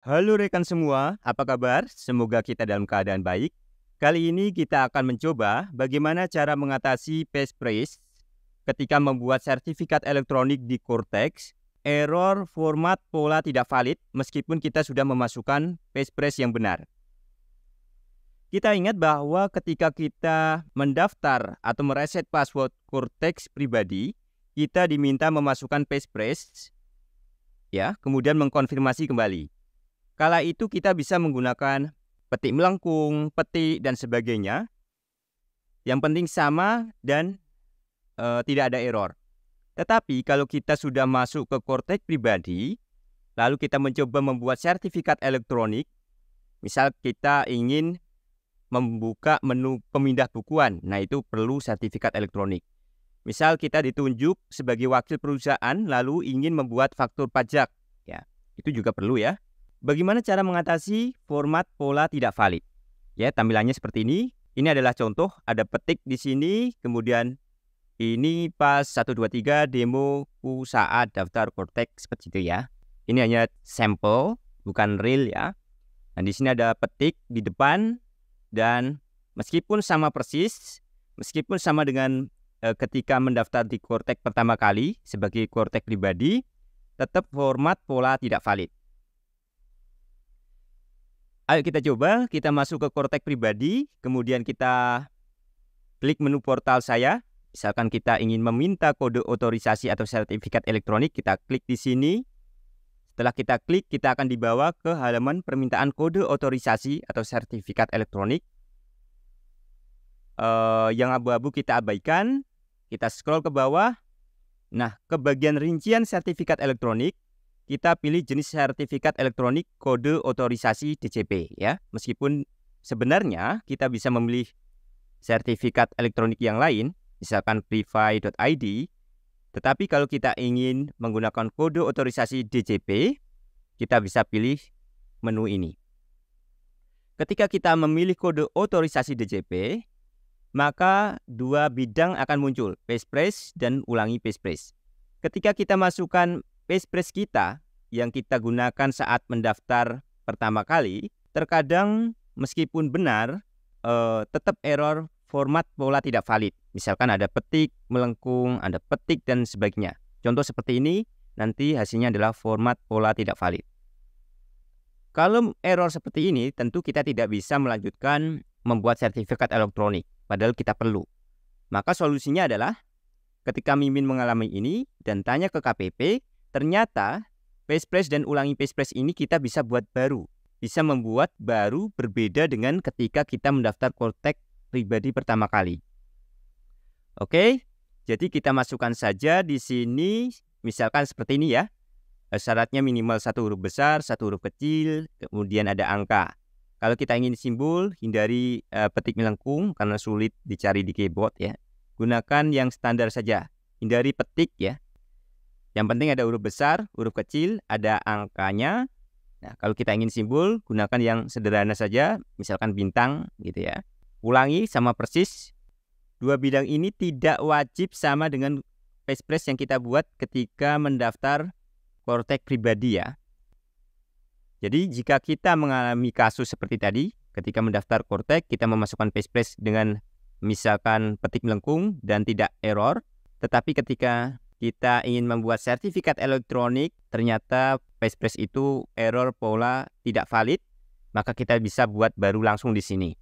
Halo rekan semua, apa kabar? Semoga kita dalam keadaan baik. Kali ini kita akan mencoba bagaimana cara mengatasi passphrase ketika membuat sertifikat elektronik di Cortex. Error format pola tidak valid meskipun kita sudah memasukkan passphrase yang benar. Kita ingat bahwa ketika kita mendaftar atau mereset password Cortex pribadi, kita diminta memasukkan passphrase, ya, kemudian mengkonfirmasi kembali. Kala itu kita bisa menggunakan petik melengkung, petik, dan sebagainya. Yang penting sama dan tidak ada error. Tetapi kalau kita sudah masuk ke Cortex pribadi, lalu kita mencoba membuat sertifikat elektronik, misal kita ingin membuka menu pemindah bukuan, nah itu perlu sertifikat elektronik. Misal kita ditunjuk sebagai wakil perusahaan lalu ingin membuat faktur pajak, ya itu juga perlu ya. Bagaimana cara mengatasi format pola tidak valid? Ya, tampilannya seperti ini. Ini adalah contoh, ada petik di sini, kemudian ini pas 1, 2, 3 demo saat daftar Cortex seperti itu ya. Ini hanya sampel, bukan real ya. Nah, di sini ada petik di depan dan meskipun sama persis, meskipun sama dengan ketika mendaftar di Cortex pertama kali sebagai Cortex pribadi, tetap format pola tidak valid. Ayo kita coba, kita masuk ke Cortex pribadi, kemudian kita klik menu portal saya. Misalkan kita ingin meminta kode otorisasi atau sertifikat elektronik, kita klik di sini. Setelah kita klik, kita akan dibawa ke halaman permintaan kode otorisasi atau sertifikat elektronik. Yang abu-abu kita abaikan, kita scroll ke bawah. Nah, ke bagian rincian sertifikat elektronik, kita pilih jenis sertifikat elektronik kode otorisasi DCP ya. Meskipun sebenarnya kita bisa memilih sertifikat elektronik yang lain, misalkan privy.id, tetapi kalau kita ingin menggunakan kode otorisasi DCP, kita bisa pilih menu ini. Ketika kita memilih kode otorisasi DCP, maka dua bidang akan muncul, passphrase dan ulangi passphrase. Ketika kita masukkan passphrase kita yang kita gunakan saat mendaftar pertama kali, terkadang meskipun benar, tetap error format pola tidak valid. Misalkan ada petik, melengkung, ada petik, dan sebagainya. Contoh seperti ini, nanti hasilnya adalah format pola tidak valid. Kalau error seperti ini, tentu kita tidak bisa melanjutkan membuat sertifikat elektronik, padahal kita perlu. Maka solusinya adalah, ketika Mimin mengalami ini dan tanya ke KPP, ternyata passphrase dan ulangi passphrase ini kita bisa buat baru. Bisa membuat baru berbeda dengan ketika kita mendaftar Cortex pribadi pertama kali. Oke, jadi kita masukkan saja di sini, misalkan seperti ini ya. Syaratnya minimal 1 huruf besar, 1 huruf kecil, kemudian ada angka. Kalau kita ingin simbol, hindari petik melengkung karena sulit dicari di keyboard ya. Gunakan yang standar saja, hindari petik ya. Yang penting ada huruf besar, huruf kecil, ada angkanya. Nah, kalau kita ingin simbol, gunakan yang sederhana saja, misalkan bintang gitu ya. Ulangi sama persis. Dua bidang ini tidak wajib sama dengan passphrase yang kita buat ketika mendaftar Cortex pribadi ya. Jadi jika kita mengalami kasus seperti tadi, ketika mendaftar Cortex, kita memasukkan passphrase dengan misalkan petik melengkung dan tidak error. Tetapi ketika kita ingin membuat sertifikat elektronik, ternyata passphrase itu error pola tidak valid, maka kita bisa buat baru langsung di sini.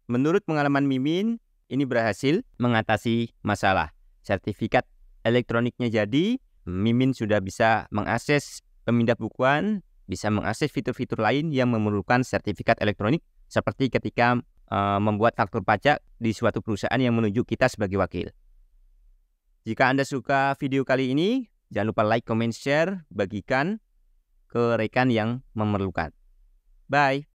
Menurut pengalaman Mimin, ini berhasil mengatasi masalah. Sertifikat elektroniknya jadi, Mimin sudah bisa mengakses pemindah bukuan, bisa mengakses fitur-fitur lain yang memerlukan sertifikat elektronik, seperti ketika membuat faktur pajak di suatu perusahaan yang menunjuk kita sebagai wakil. Jika Anda suka video kali ini, jangan lupa like, comment, share, bagikan ke rekan yang memerlukan. Bye!